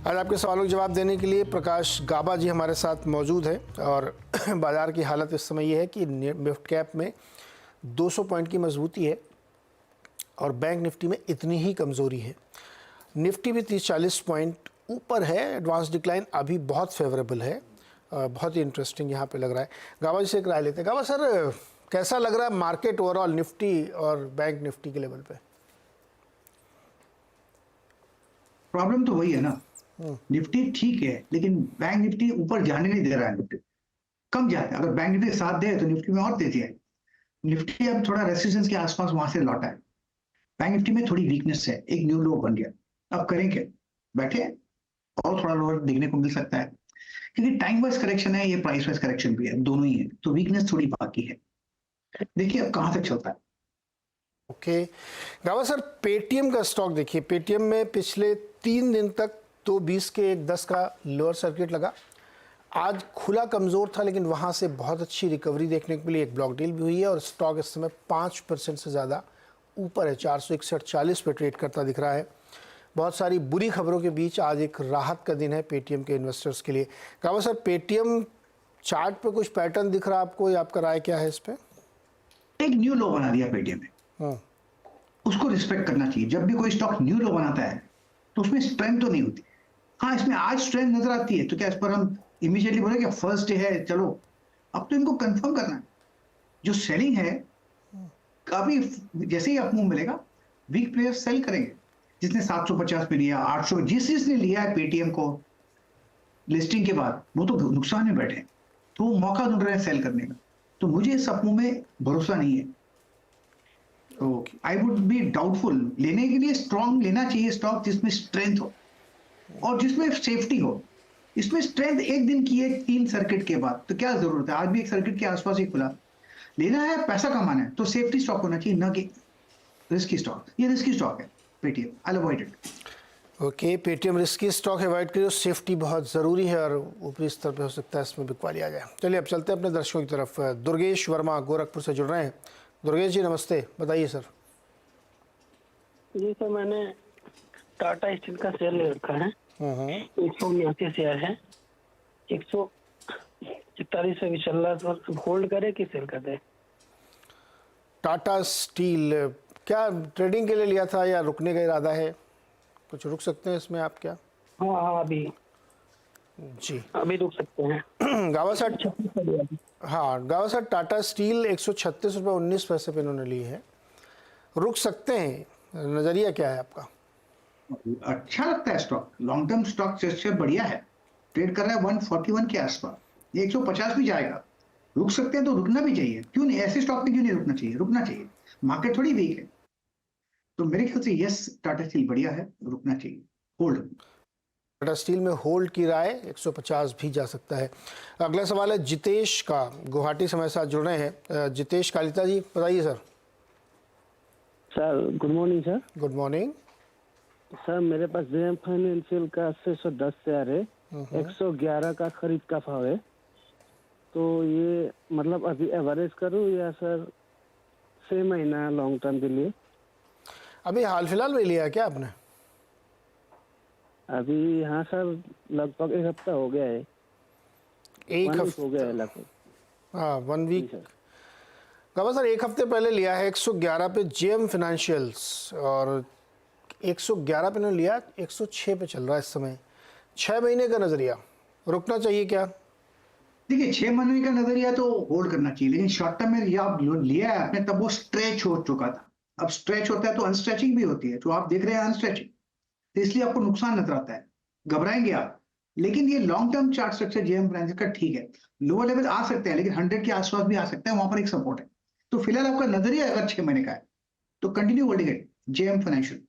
आज आपके सवालों के जवाब देने के लिए प्रकाश गाबा जी हमारे साथ मौजूद है। और बाजार की हालत इस समय ये है कि निफ्टी कैप में 200 पॉइंट की मजबूती है और बैंक निफ्टी में इतनी ही कमज़ोरी है। निफ्टी भी 30-40 पॉइंट ऊपर है। एडवांस डिक्लाइन अभी बहुत फेवरेबल है। बहुत ही इंटरेस्टिंग यहाँ पे लग रहा है। गाबा जी से एक राय लेते हैं। गाबा सर, कैसा लग रहा है मार्केट ओवरऑल निफ्टी और बैंक निफ्टी के लेवल पे? प्रॉब्लम तो वही है ना, निफ्टी ठीक है लेकिन बैंक निफ्टी ऊपर जाने नहीं दे रहा है। निफ्टी कम जाता है। अगर बैंक निफ्टी साथ दे तो निफ्टी में और तेजी है। निफ्टी अब थोड़ा रेसिस्टेंस के आसपास वहां से लौटा है। बैंक निफ्टी में थोड़ी वीकनेस है, एक न्यू लो बन गया। अब करें क्या? बैठे और थोड़ा लोअर देखने को मिल सकता है क्योंकि टाइम वाइज करेक्शन है, ये प्राइस वाइज करेक्शन भी है, दोनों ही है। तो वीकनेस थोड़ी बाकी है। देखिए अब कहां तक चलता है। ओके गाबा सर, पेटीएम का स्टॉक देखिए। पेटीएम में पिछले 3 दिन तक 220 के 110 का लोअर सर्किट लगा। आज खुला कमज़ोर था लेकिन वहाँ से बहुत अच्छी रिकवरी देखने को मिली। एक ब्लॉक डील भी हुई है और स्टॉक इस समय 5% से ज़्यादा ऊपर है। 461.40 पे ट्रेड करता दिख रहा है। बहुत सारी बुरी खबरों के बीच आज एक राहत का दिन है पेटीएम के इन्वेस्टर्स के लिए। गाबा सर, पेटीएम चार्ट पे कुछ पैटर्न दिख रहा है आपको, या आपका राय क्या है इस पर? एक न्यू लो बना दिया पेटीएम ने, उसको रिस्पेक्ट करना चाहिए। जब भी कोई स्टॉक न्यू लो बनाता है तो उसमें स्ट्रेंथ तो नहीं होती। हाँ, इसमें आज स्ट्रेंथ नजर आती है तो क्या इस पर हम इमीडिएटली बोले कि फर्स्ट डे है चलो? अब तो इनको कंफर्म करना है। जो सेलिंग है काफी, जैसे ही अपमूव मिलेगा वीक प्लेयर्स सेल करेंगे। जिसने 750 पे लिया, 800, जिसने लिया है पेटीएम को लिस्टिंग के बाद, वो तो नुकसान में बैठे हैं, तो वो मौका ढूंढ रहे हैं सेल करने का। तो मुझे इस अपमूव में भरोसा नहीं है। तो आई वुड बी डाउटफुल। लेने के लिए स्ट्रॉन्ग लेना चाहिए स्टॉक जिसमें स्ट्रेंथ हो और जिसमें सेफ्टी हो। इसमें स्ट्रेंथ एक दिन की है 3 सर्किट के बाद, तो क्या जरूरत है? आज भी एक सर्किट के आसपास ही खुला। लेना है, पैसा कमाना है, तो सेफ्टी स्टॉक होना चाहिए, ना कि रिस्की स्टॉक। ये रिस्की स्टॉक है Paytm, I avoid it. Okay, Paytm risky stock है, अवॉइड करिए। सेफ्टी बहुत ज़रूरी है और ऊपरी स्तर पे हो सकता है इसमें बिकवाली आ जाए। चलिए अब चलते हैं अपने दर्शकों की तरफ। दुर्गेश वर्मा गोरखपुर से जुड़ रहे हैं। दुर्गेश जी नमस्ते, बताइए सर। जी सर, मैंने टाटा स्टील का शेयर ले रखा है। 179 शेयर है। 141 पे भी चल रहा है, तो होल्ड करे कि सेल कर दे? टाटा स्टील क्या ट्रेडिंग के लिए लिया था या रुकने का इरादा है? कुछ रुक सकते हैं इसमें आप क्या? हाँ, अभी रुक सकते हैं। गावा सर, हाँ गावा सर, टाटा स्टील 136 रुपये 19 पैसे पे इन्होंने ली है। रुक सकते हैं, नजरिया क्या है आपका? अच्छा लगता है स्टॉक, लॉन्ग टर्म स्टॉक से बढ़िया है। ट्रेड कर रहा है 141 के आसपास, ये 150 भी जाएगा। रुक सकते हैं तो रुकना भी चाहिए। क्यों नहीं? ऐसे स्टॉक में क्यों नहीं रुकना चाहिए? रुकना चाहिए। मार्केट थोड़ी वीक है, तो मेरे ख्याल से यस, टाटा स्टील बढ़िया है, रुकना चाहिए, होल्ड। टाटा स्टील में होल्ड की राय, 150 भी जा सकता है। अगला सवाल है जितेश का, गुवाहाटी से हमारे साथ जुड़ रहे हैं। जितेश कालिता जी, बताइए sir. Sir good morning sir. Good morning sir, मेरे पास जेएम फाइनेंशियल का 610 शेयर है। 111 का खरीद का भाव है। तो ये मतलब अभी एवरेज करूं या सर 6 महीना लॉन्ग टर्म के लिए? अभी हाल फिलहाल में लिया क्या आपने? अभी हाँ सर, लगभग 1 हफ्ता हो गया है। एक हफ्ता हो गया है लगभग। हाँ, 1 वीक। गावा सर, 1 हफ्ते पहले लिया है 111 पे जेएम फाइनेंशियल्स, और 111 पे इन्होंने लिया, 106 पे चल रहा है इस समय। 6 महीने का नजरिया, रुकना चाहिए क्या? देखिए 6 महीने का नजरिया तो होल्ड करना चाहिए, लेकिन शॉर्ट टर्म में आप लिया है आपने, तब वो स्ट्रेच हो चुका था। अब स्ट्रेच होता है तो अनस्ट्रेचिंग भी होती है, तो आप देख रहे हैं अनस्ट्रेचिंग, तो इसलिए आपको नुकसान नजर आता है, घबराएंगे आप। लेकिन ये long term chart structure JM financial का ठीक है। लोअर लेवल आ सकते हैं लेकिन 100 के आसपास भी आ सकता है, वहां पर एक सपोर्ट है। तो फिलहाल आपका नजरिया अगर 6 महीने का है तो continue holding it, JM financial.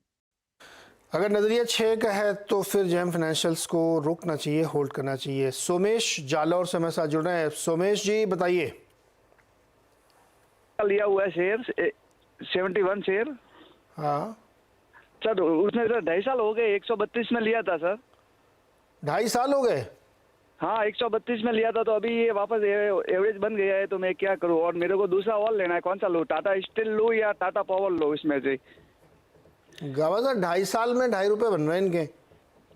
अगर नजरिया 6 का है तो फिर जेएम फाइनेंशियल्स को रोकना चाहिए, होल्ड करना चाहिए। सोमेश जालौर से हमारे साथ जुड़ रहे हैं। सोमेश जी बताइए। लिया हुआ है शेयर 71 शेयर। हाँ सर, उसने सर 2.5 साल हो गए, 132 में लिया था सर। 2.5 साल हो गए? हाँ, 132 में लिया था, तो अभी ये वापस एवरेज बन गया है, तो मैं क्या करूं? और मेरे को दूसरा और लेना है, कौन सा लूं? टाटा स्टील लूं या टाटा पावर लूं इसमें से? गावा सर, 2.5 साल में 2.5 रुपये बन रहे हैं इनके,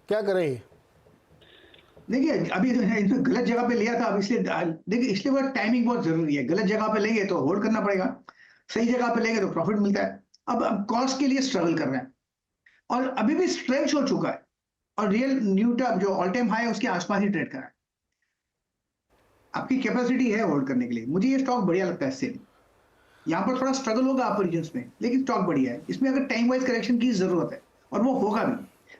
क्या करें? देखिए अभी इन्होंने गलत जगह पे लिया था, अब इसलिए देखिए इसलिए वो टाइमिंग बहुत जरूरी है। गलत जगह पे लेंगे तो होल्ड करना पड़ेगा, सही जगह पे लेंगे तो प्रॉफिट मिलता है। अब कॉस्ट के लिए स्ट्रगल कर रहे हैं और अभी भी स्ट्रेच हो चुका है और रियल न्यू टॉप जो ऑल टाइम हाई है उसके आसपास ही ट्रेड कर रहा है। आपकी कैपेसिटी है होल्ड करने के लिए। मुझे ये स्टॉक बढ़िया लगता है सेल। यहाँ पर थोड़ा स्ट्रगल होगा अपर रीजन्स में, लेकिन स्टॉक बढ़िया है। इसमें अगर टाइम वाइज करेक्शन की जरूरत है और वो होगा भी,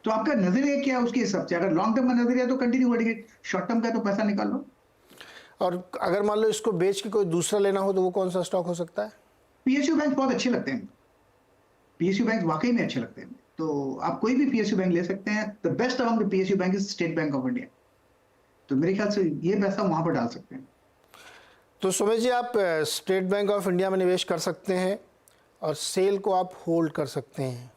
तो आपका नजरिया क्या है उसके हिसाब से। अगर लॉन्ग टर्म का नजरिया तो कंटिन्यू होल्डिंग, शॉर्ट टर्म का तो पैसा निकाल लो। और अगर मान लो इसको बेच के कोई दूसरा लेना हो तो वो कौन सा स्टॉक हो सकता है? पीएसयू बैंक बहुत अच्छे लगते हैं, पीएसयू बैंक वाकई में अच्छे लगते हैं। तो आप कोई भी पीएसयू बैंक ले सकते हैं। The best among the PSU bank is state bank of India. तो मेरे ख्याल से ये पैसा वहां पर डाल सकते हैं। तो सुमेश जी, आप स्टेट बैंक ऑफ इंडिया में निवेश कर सकते हैं और सेल को आप होल्ड कर सकते हैं,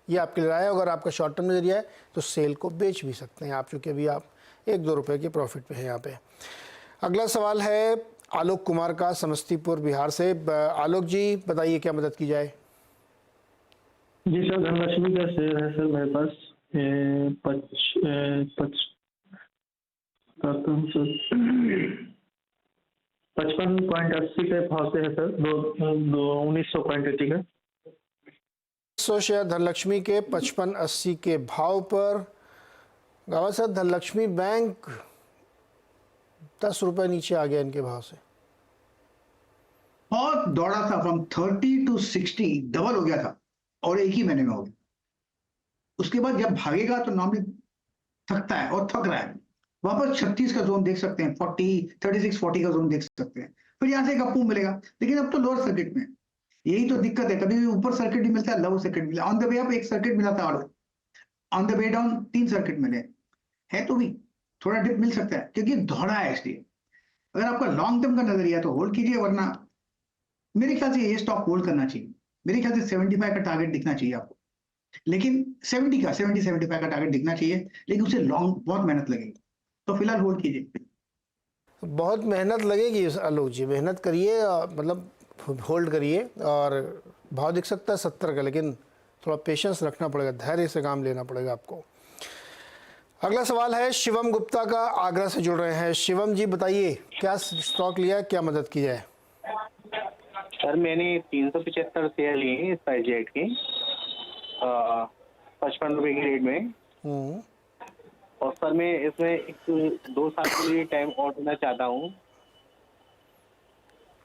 ये आपके लिए राय है। अगर आपका शॉर्ट टर्म नजरिया है तो सेल को बेच भी सकते हैं आप, चूँकि अभी आप 1-2 रुपये के प्रॉफिट पे हैं यहाँ पे। अगला सवाल है आलोक कुमार का, समस्तीपुर बिहार से। आलोक जी बताइए क्या मदद की जाए? जी सर, धनलक्ष्मी का शेयर है सर मेरे पास। 55.80 के भाव से है सर, 1980 का। 100 शेयर धनलक्ष्मी के 55-80 के भाव पर। गावा सर, धनलक्ष्मी बैंक 10 रुपये नीचे आ गया इनके भाव से। बहुत दौड़ा था, फ्रॉम 30 to 60 डबल हो गया था और एक ही महीने में हो गया। उसके बाद जब भागेगा तो नॉर्मली थकता है और थक रहा है। वापस 36 का जोन देख सकते हैं, 36-40 का जोन देख सकते हैं, फिर यहाँ से एक अप मूव मिलेगा। लेकिन अब तो लोअर सर्किट में, यही तो दिक्कत है। कभी भी ऊपर सर्किट भी मिलता है, लोअर सर्किट मिला। ऑन द वे अप एक सर्किट मिला था, on the way down 3 circuit मिले है। तो भी थोड़ा डिप मिल सकता है क्योंकि दौड़ा है। इसलिए अगर आपका लॉन्ग टर्म का नजरिया तो होल्ड कीजिए, वरना मेरे ख्याल से ये स्टॉक होल्ड करना चाहिए। मेरे ख्याल से 75 का टारगेट दिखना चाहिए आपको, लेकिन 70-75 का टारगेट दिखना चाहिए, लेकिन उसे लॉन्ग बहुत मेहनत लगेगी। तो फिलहाल होल्ड कीजिए। बहुत मेहनत लगेगी आलोक जी, मेहनत करिए, मतलब होल्ड करिए। और भाव दिख सकता है 70 का, लेकिन थोड़ा पेशेंस रखना पड़ेगा, धैर्य से काम लेना पड़ेगा आपको। अगला सवाल है शिवम गुप्ता का, आगरा से जुड़ रहे हैं। शिवम जी बताइए क्या स्टॉक लिया, क्या मदद की जाए? सर मैंने 375 शेयर लिए हैं स्पाइसजेट के 55 रुपए की रेट में। और सर मैं इसमें एक 2 साल के लिए टाइम और देना चाहता हूँ।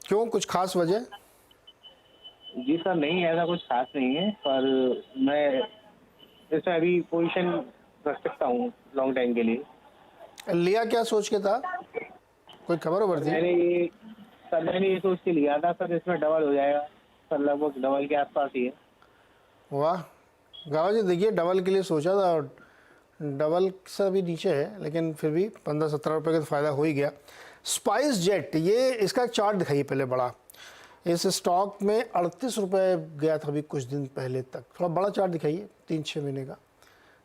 क्यों, कुछ खास वजह? जी सर, नहीं ऐसा कुछ खास नहीं है, पर मैं इसमें अभी पोजीशन रख सकता हूँ लॉन्ग टाइम के लिए। लिया क्या सोच के था, कोई खबर उबर थी? मैंने ये सोच के लिया था सर, इसमें डबल हो जाएगा सर, लगभग डबल के आसपास ही है। वाह गावा जी, देखिए डबल के लिए सोचा था और डबल से अभी नीचे है, लेकिन फिर भी 15-17 रुपये का तो फ़ायदा हो ही गया। स्पाइस जेट, ये इसका चार्ट दिखाइए पहले बड़ा। इस स्टॉक में 38 रुपये गया था अभी कुछ दिन पहले तक। थोड़ा बड़ा चार्ट दिखाइए 3-6 महीने का।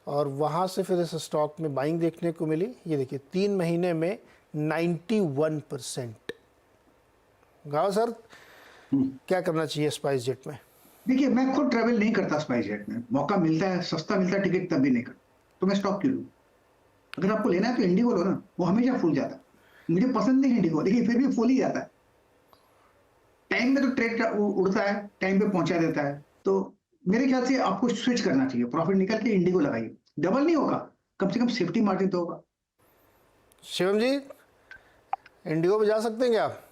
और वहाँ से फिर इस स्टॉक में बाइंग देखने को मिली। ये देखिए 3 महीने में 91%। गावा सर क्या करना चाहिए स्पाइस जेट में? देखिए मैं खुद ट्रैवल नहीं करता स्पाइस जेट में, मौका मिलता है, सस्ता मिलता है टिकट, तब भी नहीं करता। तो मैं स्टॉक क्यों लूं? अगर आपको लेना है तो इंडिगो लो ना, वो हमेशा फूल जाता है। मुझे पसंद नहीं इंडिगो, लेकिन फिर भी फूल ही जाता है। टाइम पे तो ट्रेड उड़ता है, टाइम पे पहुंचा देता है। तो मेरे ख्याल से आपको स्विच करना चाहिए, प्रॉफिट निकल के इंडिगो लगाइए। डबल नहीं होगा, कम से कम सेफ्टी मार्जिन तो होगा। शिवम जी इंडिगो पे जा सकते हैं क्या आप?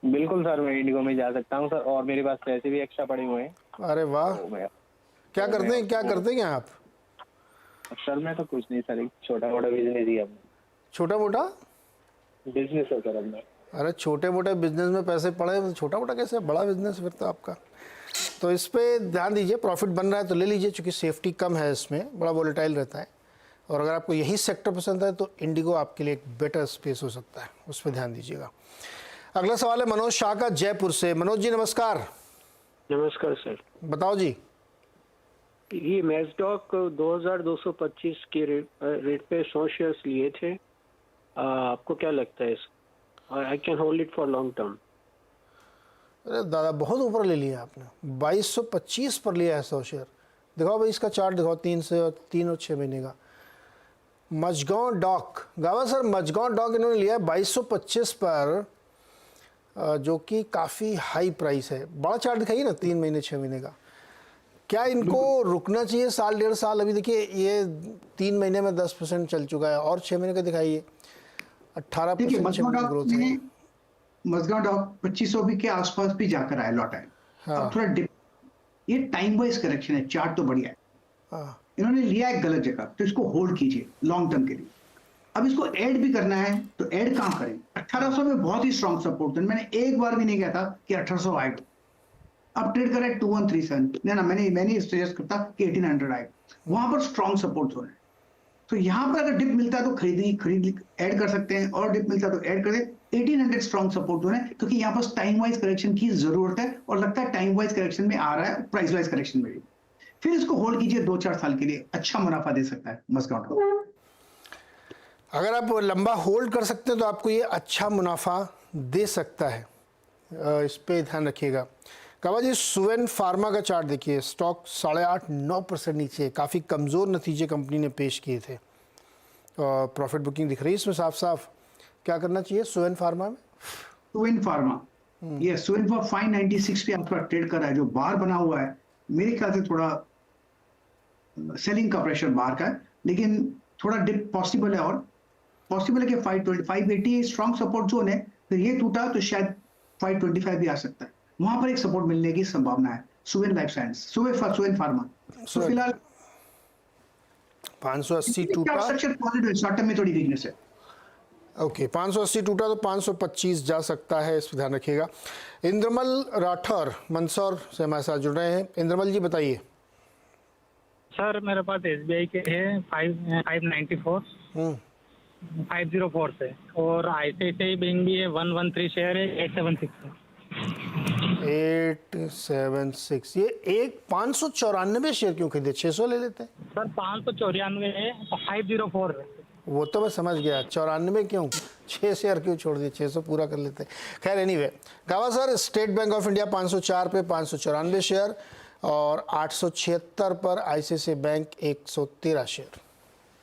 बिल्कुल सर, मैं इंडिगो में जा सकता हूँ सर, और मेरे पास पैसे भी एक्स्ट्रा पड़े हुए हैं। अरे वाह, क्या करते हैं आप? सर मैं तो कुछ नहीं सर, एक छोटा मोटा बिजनेस ही है अपना। छोटा मोटा बिजनेस है सर अपना। अरे छोटे मोटे बिजनेस में पैसे पड़े तो छोटा मोटा कैसे, बड़ा बिजनेस फिर तो आपका। तो इस पे ध्यान दीजिए, प्रॉफिट बन रहा है तो ले लीजिए, चूँकि सेफ्टी कम है इसमें, बड़ा वोलेटाइल रहता है। और अगर आपको यही सेक्टर पसंद है तो इंडिगो आपके लिए एक बेटर स्पेस हो सकता है, उस पर ध्यान दीजिएगा। अगला सवाल है मनोज शाह का, जयपुर से। मनोज जी नमस्कार। नमस्कार सर। बताओ जी। ये मैस्डॉक 2225 के रेट पे 100 शेयर्स लिए थे। आपको क्या लगता है? I can hold it for long term. अरे दादा बहुत ऊपर ले लिया आपने, 2225 पर लिया है 100 शेयर। दिखाओ भाई इसका चार्ट दिखाओ, 3 और 6 महीने का। मजगांव डॉक गावा सर मजगांव डॉक इन्होंने लिया है 2225 पर, जो कि काफ़ी हाई प्राइस है। बड़ा चार्ट दिखाइए ना, 3 महीने 6 महीने का। क्या इनको रुकना चाहिए साल 1.5 साल? अभी देखिए ये 3 महीने में 10% चल चुका है, और 6 महीने का दिखाइए 18% 6 महीने ग्रोथ है। मजगांव डॉक 2500 के आसपास भी जाकर आया, लौटा है। हाँ। अब थोड़ा डिप, ये टाइम वाइज करेक्शन है, चार्ट तो बढ़िया है। हाँ। इन्होंने लिया एक गलत जगह, तो इसको होल्ड कीजिए लॉन्ग टर्म के लिए। अब इसको ऐड भी करना है तो ऐड कहां करें? 1800 में बहुत ही स्ट्रॉन्ग सपोर्ट है, मैंने एक बार भी नहीं कहा था कि 1800 आएगा। अब ट्रेड करा 2137, ना मैंने सजेस्ट करता कि 1800 आएगा, वहां पर स्ट्रॉन्ग सपोर्ट हो रहे हैं। तो यहां पर अगर डिप मिलता है तो खरीद ऐड कर सकते हैं, और डिप मिलता है तो ऐड कर दे। 1800 स्ट्रॉन्ग सपोर्ट हो रहे हैं, क्योंकि यहाँ पर टाइम वाइज करेक्शन की जरूरत है, और लगता है टाइम वाइज करेक्शन में आ रहा है, प्राइस वाइज करेक्शन में भी। फिर इसको होल्ड कीजिए 2-4 साल के लिए, अच्छा मुनाफा दे सकता है मस्काउट को। अगर आप लंबा होल्ड कर सकते हैं तो आपको ये अच्छा मुनाफा दे सकता है, इस पे ध्यान रखिएगा। काबा जी सुवेन फार्मा का चार्ट देखिए, स्टॉक 8.5-9% नीचे, काफ़ी कमज़ोर नतीजे कंपनी ने पेश किए थे, और प्रॉफिट बुकिंग दिख रही है इसमें साफ साफ। क्या करना चाहिए सुवेन फार्मा में? सुवेन फार्मा, ये सुवेन फॉर 596 के आसपास ट्रेड कर रहा है, जो बार बना हुआ है। मेरे ख्याल से थोड़ा सेलिंग का प्रेशर बाहर का है, लेकिन थोड़ा डिप पॉसिबल है, और पॉसिबल है कि 580 स्ट्रॉन्ग सपोर्ट जोन है। फिर ये टूटा तो शायद 525 भी आ सकता है, वहां पर एक सपोर्ट मिलने की संभावना है। Suven life science, Suven pharma. तो फिलहाल 580 टूटा, स्ट्रक्चर पॉजिटिव, शॉर्ट टर्म में थोड़ी वीकनेस है। ओके 580 टूटा तो 525 जा सकता है, इस पर ध्यान रखिएगा। इंद्रमल राठौर मंदसौर से हमारे साथ जुड़ रहे हैं। इंद्रमल जी बताइए। सर मेरे पास SBI के है 594 504 से, और ICICI बैंक भी है 113 शेयर है 876 है। 876, ये एक 594 शेयर क्यों खरीदे? 600 ले लेते हैं। सर 594 है तो 504 है। वो तो मैं समझ गया, 94 क्यों, 6 शेयर क्यों छोड़ दिए? 600 पूरा कर लेते हैं। खैर एनीवे, गावा sir state bank of India 504 पे 594 शेयर, और 876 पर ICICI बैंक 113 शेयर।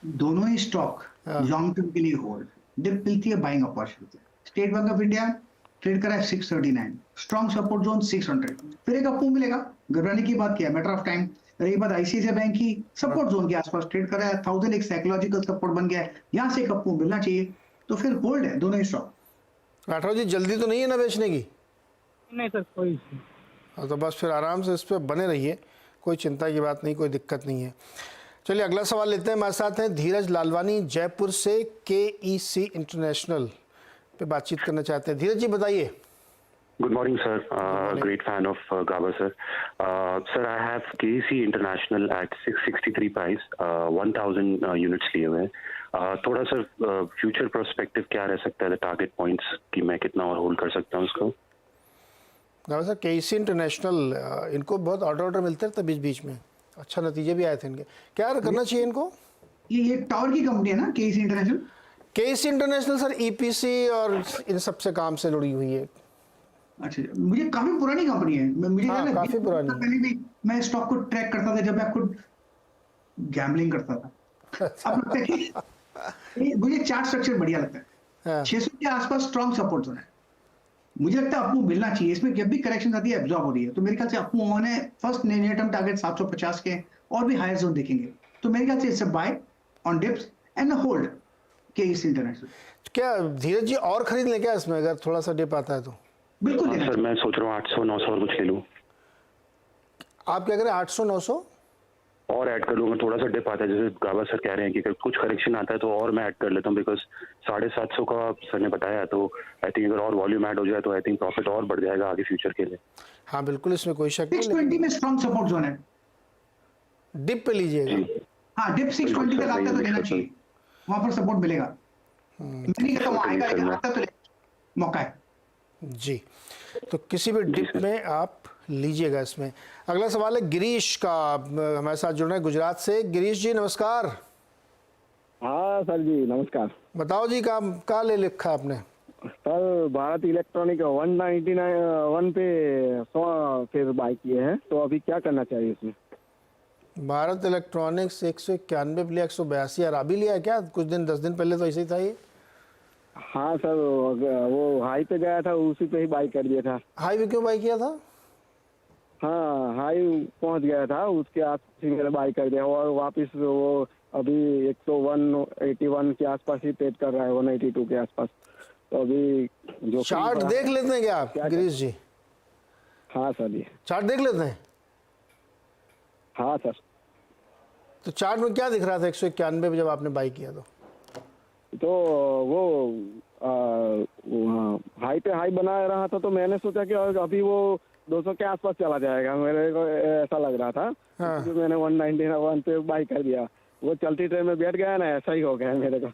दोनों ही स्टॉक लॉन्ग टर्म के लिए होल्ड, डिप मिलती है buying opportunity. State bank of India trade करा है 639, स्ट्रॉन्ग सपोर्ट जोन 600, फिर एक अप मिलेगा, घबराने की बात क्या है, मैटर ऑफ टाइम। रही बात ICICI बैंक की, सपोर्ट जोन के आसपास ट्रेड करा है 1000, एक साइकोलॉजिकल सपोर्ट बन गया है, यहाँ से एक अप मिलना चाहिए, तो फिर होल्ड है दोनों ही स्टॉक। राठौर जी जल्दी तो नहीं है ना बेचने की? नहीं सर कोई तो बस फिर आराम से इस पर बने रहिए, कोई चिंता की बात नहीं, कोई दिक्कत नहीं है। चलिए अगला सवाल लेते हैं। हमारे साथ हैं धीरज लालवानी जयपुर से, KEC इंटरनेशनल पे बातचीत करना चाहते हैं। धीरज जी बताइए। Good morning, sir. Great fan of Gaba, sir. Sir, I have KEC International at 663 price, 1000 units लिए हुए हैं। थोड़ा सर फ्यूचर पर्सपेक्टिव क्या रह सकता है, टारगेट पॉइंट्स कि मैं कितना और होल्ड कर सकता हूँ उसको? गावा सर KEC इंटरनेशनल, इनको बहुत ऑर्डर मिलते रहते बीच बीच में, अच्छा नतीजे भी आए थे इनके। क्या करना चाहिए इनको? ये टावर की कंपनी है ना KEC international? KEC international sir EPC और इन सब से काम से जुड़ी हुई है। अच्छा, मुझे काफी पुरानी कंपनी है, मुझे हाँ, काफी पुरानी। पहले भी मैं स्टॉक को ट्रैक करता था जब मैं खुद गैम्बलिंग करता था। अब लगता है कि मुझे चार्ट स्ट्रक्चर बढ़िया लगता है। हाँ। 600 के आसपास स्ट्रॉन्ग सपोर्ट जोन है, मुझे लगता है अपमूव मिलना चाहिए। इसमें जब भी करेक्शन आती है एब्जॉर्ब हो रही है, तो मेरे ख्याल से अपमूव होने फर्स्ट नियर टर्म टारगेट 750 के, और भी हायर जोन देखेंगे, तो मेरे ख्याल से it's a buy on dips and hold KEC international. क्या धीरज जी और खरीद लें क्या इसमें, अगर थोड़ा सा डिप आता है तो? बिल्कुल हाँ, सर मैं सोच रहा हूँ 800-900 और कुछ ले लूँ। आप क्या करें, 800-900 और ऐड कर लूँगा, थोड़ा सा डिप आता है, जैसे गाबा सर कह रहे हैं कि अगर कुछ करेक्शन आता है तो और मैं ऐड कर लेता हूँ, बिकॉज 750 का सर ने बताया, तो आई थिंक अगर और वॉल्यूम ऐड हो जाए तो आई थिंक प्रॉफिट और बढ़ जाएगा आगे फ्यूचर के लिए। हाँ बिल्कुल, इसमें कोई शक नहीं। 620 में स्ट्रॉन्ग सपोर्ट जोन है, डिप पे लीजिएगा। हाँ डिप 620 तक आता है तो लेना चाहिए, वहां पर सपोर्ट मिलेगा। मैं नहीं कहता वहां आएगा, लेकिन आता तो मौका है जी। तो किसी भी डिप में आप लीजिएगा इसमें। अगला सवाल है गिरीश का, हमारे साथ जुड़ रहे हैं गुजरात से। गिरीश जी नमस्कार। हाँ सर जी नमस्कार। बताओ जी, क्या ले लिखा आपने? सर भारत इलेक्ट्रॉनिक 199 पे 100 शेयर बाय किए हैं, तो अभी क्या करना चाहिए इसमें? भारत इलेक्ट्रॉनिक्स 191 पे लिया, 182 यार अभी लिया है क्या? कुछ दिन 10 दिन पहले तो ऐसे ही था ये। हाँ सर, वो हाई पे गया था, उसी पे ही बाई कर दिया था। हाई पे क्यों बाई किया था? हाँ, हाई पहुंच गया था, उसके आसपास ही मैंने बाई कर दिया और वापस वो अभी 181 के आसपास ही ट्रेड कर रहा है, 182 के आसपास। तो अभी जो चार्ट देख लेते हैं क्या आप गिरीश जी? हाँ सर जी, चार्ट देख लेते हैं। हाँ सर। तो चार्ट में क्या दिख रहा था 191 पे जब आपने बाई किया? तो वो हाई पे हाई बना रहा था, तो मैंने सोचा कि अभी वो 200 के आसपास चला जाएगा, मेरे को ऐसा लग रहा था। हाँ। तो मैंने 191 पे बाई कर दिया। वो चलती ट्रेन में बैठ गया ना, ऐसा ही हो गया मेरे को।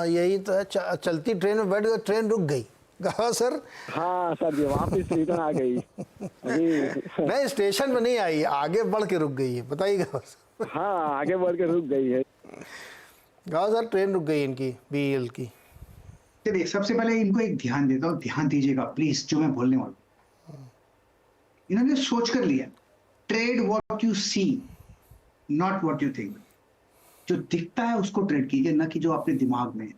यही तो है, चलती ट्रेन में बैठ गए, ट्रेन रुक गई। कहा सर? हाँ सर जी, वापस रिटर्न आ गई अभी। नहीं, स्टेशन पे नहीं आई, आगे बढ़ के रुक गई है, बताइएगा। हाँ, आगे बढ़ के रुक गई है। कहा सर ट्रेन रुक गई इनकी, बीईएल की। चलिए, सबसे पहले इनको एक ध्यान देता हूँ, ध्यान दीजिएगा प्लीज जो मैं बोलने वाला हूँ। इन्होंने सोच कर लिया, trade what you see not what you think. जो दिखता है उसको ट्रेड कीजिए, ना कि जो आपके दिमाग में है।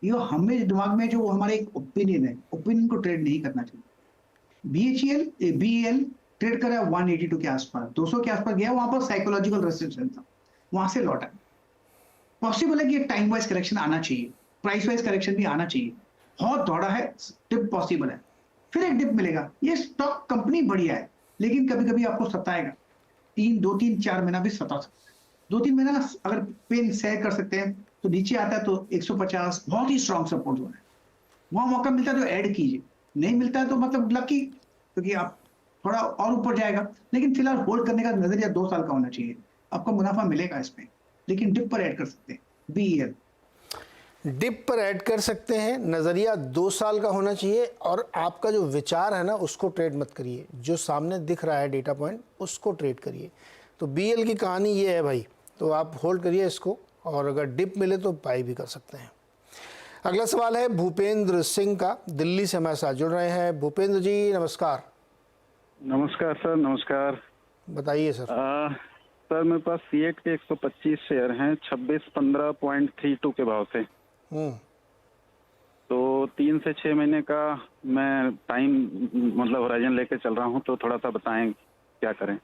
ये हमें दिमाग में जो हमारा एक ओपिनियन है, ओपिनियन को ट्रेड नहीं करना चाहिए। बीईएल ट्रेड करा 182 के आसपास, 200 के आसपास गया, वहां पर साइकोलॉजिकल रेसिस्टेंस था, वहां से लौटा। पॉसिबल है कि टाइम वाइज करेक्शन आना चाहिए, प्राइस वाइज करेक्शन भी आना चाहिए। बहुत दौड़ा है, डिप पॉसिबल है, फिर एक डिप मिलेगा। ये स्टॉक कंपनी बढ़िया है, लेकिन कभी कभी आपको सताएगा। 2-3-4 महीना भी सता सकता है। 2-3 महीना अगर पेन सह कर सकते हैं तो नीचे आता है तो 150 बहुत ही स्ट्रॉन्ग सपोर्ट जोन है। वहां मौका मिलता है तो ऐड कीजिए, नहीं मिलता है तो मतलब लकी, क्योंकि आप थोड़ा और ऊपर जाएगा। लेकिन फिलहाल होल्ड करने का नजरिया 2 साल का होना चाहिए, आपको मुनाफा मिलेगा इसमें। लेकिन डिप पर ऐड कर सकते हैं, बीईएल डिप पर ऐड कर सकते हैं, नज़रिया 2 साल का होना चाहिए। और आपका जो विचार है ना, उसको ट्रेड मत करिए, जो सामने दिख रहा है डेटा पॉइंट उसको ट्रेड करिए। तो बीईएल की कहानी ये है भाई, तो आप होल्ड करिए इसको, और अगर डिप मिले तो बाई भी कर सकते हैं। अगला सवाल है भूपेंद्र सिंह का, दिल्ली से हमारे साथ जुड़ रहे हैं। भूपेंद्र जी नमस्कार। नमस्कार सर, नमस्कार। बताइए सर। सर मेरे पास सीएट के 125 शेयर हैं 2615.32 के भाव से। तो 3 से 6 महीने का मैं टाइम मतलब होराइजन लेके चल रहा हूँ, तो थोड़ा सा बताएं क्या करें।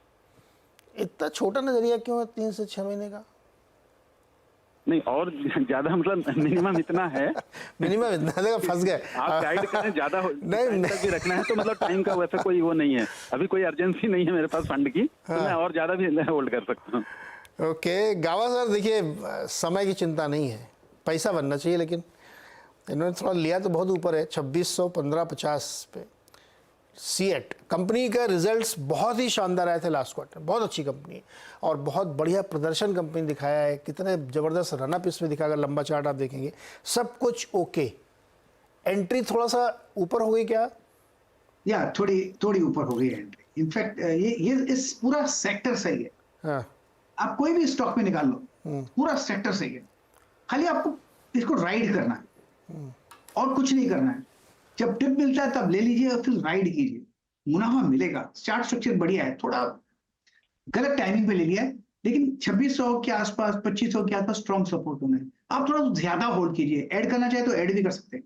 इतना छोटा नजरिया क्यों है 3 से 6 महीने का? नहीं, और ज्यादा मतलब मिनिमम इतना है। मिनिमम इतना देखा, फंस गए आप गाइड करें, ज्यादा नहीं तक भी रखना है तो मतलब टाइम का वैसे कोई वो नहीं है, अभी कोई अर्जेंसी नहीं है मेरे पास फंड की। तो मैं और ज्यादा भी होल्ड कर सकता हूँ। ओके गावा सर, देखिए समय की चिंता नहीं है, पैसा बनना चाहिए। लेकिन इन्होंने थोड़ा लिया तो बहुत ऊपर है, 2615.50 पे। सीएट कंपनी का रिजल्ट्स बहुत ही शानदार आए थे लास्ट क्वार्टर, बहुत अच्छी कंपनी है और बहुत बढ़िया प्रदर्शन कंपनी दिखाया है। कितने ज़बरदस्त रनअप इसमें दिखा, अगर लंबा चार्ट आप देखेंगे सब कुछ ओके। एंट्री थोड़ा सा ऊपर हो गई क्या? या थोड़ी ऊपर हो गई एंट्री। इनफैक्ट ये इस पूरा सेक्टर सही है। हाँ। आप कोई भी स्टॉक में निकाल लो, पूरा सेक्टर सही है। खाली आपको इसको राइड करना है और कुछ नहीं करना है। जब टिप मिलता है तब ले लीजिए और फिर राइड कीजिए, मुनाफा मिलेगा। चार्ट स्ट्रक्चर बढ़िया है, थोड़ा गलत टाइमिंग पे ले लिया है, लेकिन 2600 के आसपास 2500 के आसपास स्ट्रॉन्ग सपोर्ट होना है। आप थोड़ा ज्यादा होल्ड कीजिए, ऐड करना चाहे तो ऐड भी कर सकते हैं।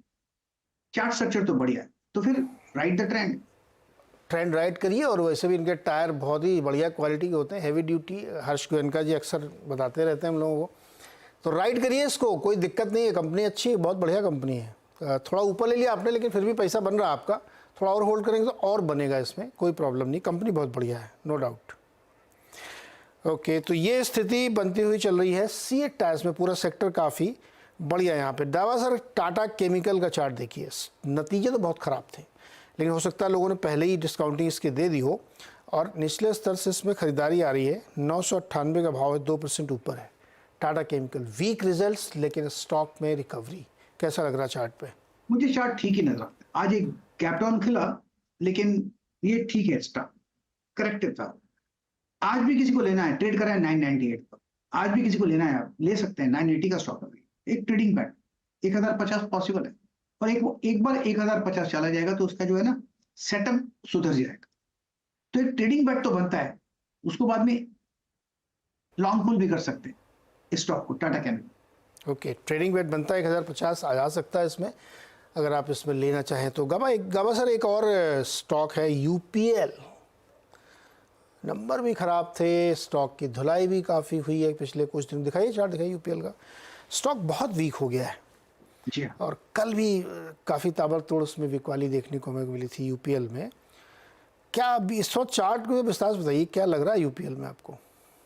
चार्ट स्ट्रक्चर तो बढ़िया है, तो फिर राइड द ट्रेंड राइड करिए। और वैसे भी इनके टायर बहुत ही बढ़िया क्वालिटी के होते हैं, हैवी ड्यूटी। हर्ष गोयनका जी अक्सर बताते रहते हैं हम लोगों को, तो राइड करिए इसको, कोई दिक्कत नहीं है। कंपनी अच्छी है, बहुत बढ़िया कंपनी है। थोड़ा ऊपर ले लिया आपने, लेकिन फिर भी पैसा बन रहा है आपका। थोड़ा और होल्ड करेंगे तो और बनेगा, इसमें कोई प्रॉब्लम नहीं। कंपनी बहुत बढ़िया है, नो डाउट। ओके, तो ये स्थिति बनती हुई चल रही है सीएट टायर्स में। पूरा सेक्टर काफ़ी बढ़िया यहाँ पे। दावा सर टाटा केमिकल का चार्ट देखिए, नतीजे तो बहुत ख़राब थे, लेकिन हो सकता है लोगों ने पहले ही डिस्काउंटिंग इसके दे दी हो और निचले स्तर से इसमें खरीदारी आ रही है। 998 का भाव है, 2% ऊपर है टाटा केमिकल। वीक रिजल्ट्स लेकिन स्टॉक में रिकवरी। कैसा लग रहा चार्ट पे? मुझे चार्ट ठीक ही नजर आता है। आज एक गैप डाउन खिला, लेकिन ये ठीक है, स्टॉक करेक्टिव था। आज भी किसी को लेना है, ट्रेड करा है 998 पर, आज भी किसी को लेना है आप ले सकते हैं। 980 का स्टॉक अभी एक ट्रेडिंग बैट 1050 पॉसिबल है, और एक बार 1050 चला जाएगा तो उसका जो है ना सेटअप सुधर जाएगा। तो एक ट्रेडिंग बैट तो बनता है, उसको बाद में लॉन्ग पुल भी कर सकते हैं इस स्टॉक को, Tata chemical. Okay, trading weight बनता है 1050 आ जा सकता है इसमें, अगर आप इसमें लेना चाहें तो। गाबा सर एक और स्टॉक है यूपीएल, नंबर भी ख़राब थे, स्टॉक की धुलाई भी काफ़ी हुई है पिछले कुछ दिन। दिखाइए चार्ट, दिखाइए यूपीएल का। स्टॉक बहुत वीक हो गया है जी हाँ। और कल भी काफ़ी ताबड़तोड़ उसमें बिकवाली देखने को हमें मिली थी यूपीएल में। क्या अभी इस वक्त चार्ट को विस्तार से बताइए, क्या लग रहा है यूपीएल में आपको?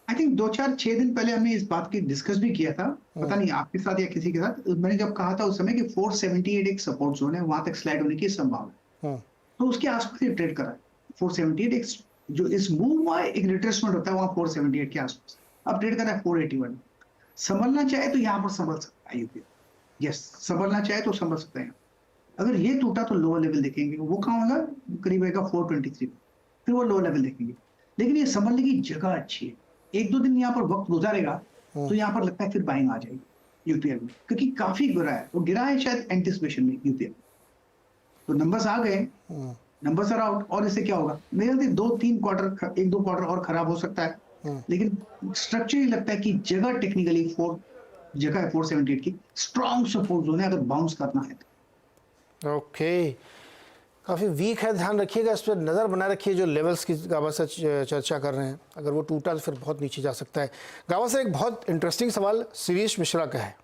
आई थिंक 2-4-6 दिन पहले हमने इस बात की डिस्कस भी किया था, पता नहीं आपके साथ या किसी के साथ। मैंने जब कहा था उस समय कि 478 एक सपोर्ट जोन है, वहां तक स्लाइड होने की संभावना है, तो उसके आसपास ही ट्रेड करा है। 478 एक जो इस मूव हुआ है, एक रिट्रेसमेंट होता है वहां 478 के आसपास, अब ट्रेड कर रहा है 481। संभलना चाहे तो यहाँ पर संभल सकता है यूपीएल, यस, संभलना चाहे तो संभल सकते हैं। अगर ये टूटा तो लोअर लेवल देखेंगे, वो कहाँ होगा, करीब आएगा 423, फिर वो लोअर लेवल देखेंगे। लेकिन ये संभलने की जगह अच्छी है, 1-2 दिन यहाँ पर वक्त गुजारेगा तो यहाँ पर लगता है फिर बाइंग आ जाएगी यूपीएल में, क्योंकि काफी गिरा है, वो गिरा है शायद एंटिसिपेशन में यूपीएल। तो नंबर्स आ गए, नंबर्स आर आउट, और इससे क्या होगा, मेरे ख्याल से 2-3 क्वार्टर, 1-2 क्वार्टर और खराब हो सकता है, लेकिन स्ट्रक्चरली लगता है कि जगह टेक्निकली जगह है 478 की, स्ट्रॉन्ग सपोर्ट जोन है अगर बाउंस करना है तो। ओके, काफ़ी वीक है, ध्यान रखिएगा इस पर, नज़र बनाए रखिए जो लेवल्स की गाबा से चर्चा कर रहे हैं। अगर वो टूटा तो फिर बहुत नीचे जा सकता है। गाबा से एक बहुत इंटरेस्टिंग सवाल शिरीष मिश्रा का है।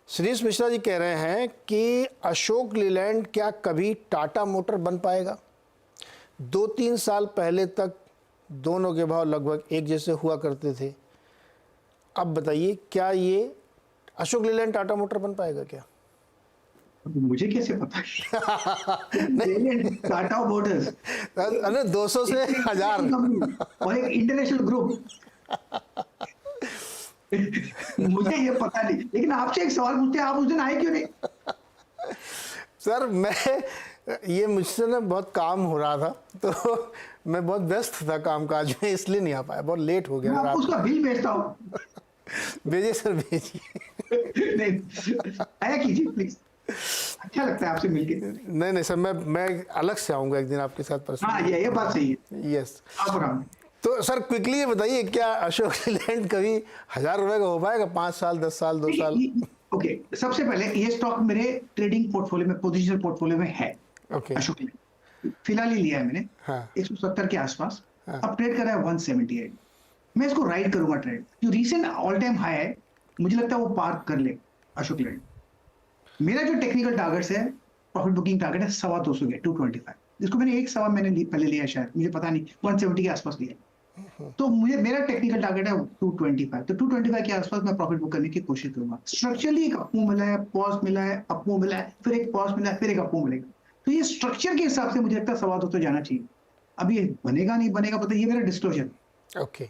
शिरीष मिश्रा जी कह रहे हैं कि अशोक लीलैंड क्या कभी टाटा मोटर बन पाएगा? 2-3 साल पहले तक दोनों के भाव लगभग एक जैसे हुआ करते थे, अब बताइए क्या ये अशोक लीलैंड टाटा मोटर बन पाएगा क्या? मुझे कैसे पता टाटा मोटर्स 200 से 1000 और एक इंटरनेशनल ग्रुप मुझे ये पता नहीं, लेकिन आपसे एक सवाल पूछते हैं, आप उस दिन आए क्यों नहीं? सर ये मुझसे ना बहुत काम हो रहा था, तो मैं बहुत व्यस्त था कामकाज में, इसलिए नहीं आ पाया, बहुत लेट हो गया। मैं उसका बिल भेजता हूँ। भेजिए सर, भेजिए। नहीं, आया कीजिए प्लीज, अच्छा लगता है आपसे मिलके। नहीं सर, मैं अलग से आऊंगा एक दिन आपके साथ पर्सनली। हाँ, ये बात सही है। यस, आप तो सर क्विकली ये बताइए, क्या अशोक लीलैंड कभी 1000 रुपए का हो पाएगा? 5 साल, 10 साल, 2 साल? ओके, सबसे पहले ये स्टॉक मेरे ट्रेडिंग पोर्टफोलियो में, पोजिशनल पोर्टफोलियो में है। ओके, अशोक लीलैंड फिलहाल ही लिया है मैंने, हाँ। 170 के आसपास, अब ट्रेड कर रहा है 178। मैं इसको राइड करूंगा ट्रेड, जो रीसेंट ऑल टाइम हाई है, मुझे लगता है वो पार कर ले अशोक लीलैंड। मेरा जो टेक्निकल टारगेट्स है, प्रॉफिट बुकिंग टारगेट है 225 के 225, जिसको मैंने एक सवा मैंने पहले लिया, शायद मुझे पता नहीं, 170 के आसपास लिया। तो मुझे मेरा टेक्निकल टारगेट है 225, तो 225 के आसपास मैं प्रॉफिट बुक करने की कोशिश करूंगा। स्ट्रक्चरली एक अपमूव मिला है, पॉज मिला है, अपमूव मिला है, फिर एक पॉज मिला है, फिर एक अपमूव मिलेगा, तो ये स्ट्रक्चर के हिसाब से मुझे लगता है 225 जाना चाहिए। अब ये बनेगा नहीं बनेगा पता, ये मेरा डिस्क्लोजर। ओके,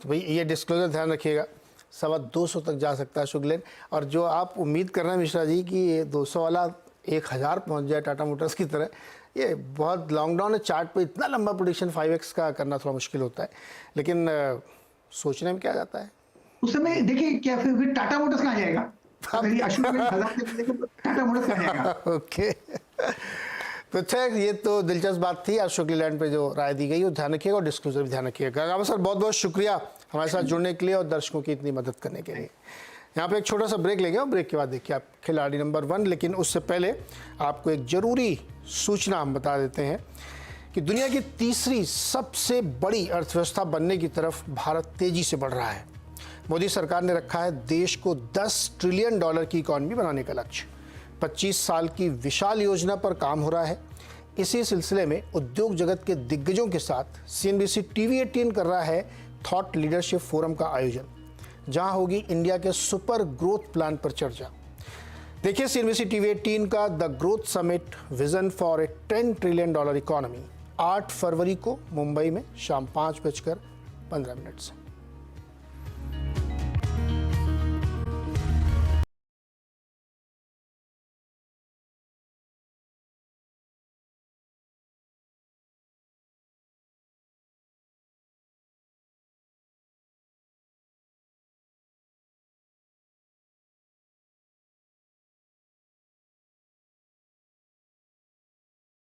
तो भाई ये डिस्क्लोजर ध्यान रखिएगा, 225 तक जा सकता है अशोक लीलैंड। और जो आप उम्मीद कर रहे हैं मिश्रा जी कि ये 200 वाला 1000 पहुंच जाए टाटा मोटर्स की तरह, ये बहुत लॉन्ग डाउन है। चार्ट पे इतना लंबा प्रेडिक्शन 5x का करना थोड़ा मुश्किल होता है, लेकिन सोचने में क्या जाता है। उस समय देखिए क्या फिर टाटा मोटर्स कहाँ जाएगा, टाटा मोटर्स कहाँ जाएगा। ओके, तो अच्छा, ये तो दिलचस्प बात थी अशोक लीलैंड पे जो राय दी गई, वो ध्यान रखिएगा और डिस्क्लोजर भी ध्यान रखिएगा। गाबा सर बहुत बहुत शुक्रिया हमारे साथ जुड़ने के लिए और दर्शकों की इतनी मदद करने के लिए। यहाँ पे एक छोटा सा ब्रेक लेंगे और ब्रेक के बाद देखिए आप खिलाड़ी नंबर 1। लेकिन उससे पहले आपको एक ज़रूरी सूचना हम बता देते हैं कि दुनिया की तीसरी सबसे बड़ी अर्थव्यवस्था बनने की तरफ भारत तेजी से बढ़ रहा है। मोदी सरकार ने रखा है देश को $10 ट्रिलियन की इकॉनमी बनाने का लक्ष्य। 25 साल की विशाल योजना पर काम हो रहा है। इसी सिलसिले में उद्योग जगत के दिग्गजों के साथ CNBC TV 18 कर रहा है थॉट लीडरशिप फोरम का आयोजन, जहां होगी इंडिया के सुपर ग्रोथ प्लान पर चर्चा। देखिए CNBC TV 18 का the growth summit vision for a $10 trillion economy 8 फरवरी को मुंबई में शाम 5:15 से।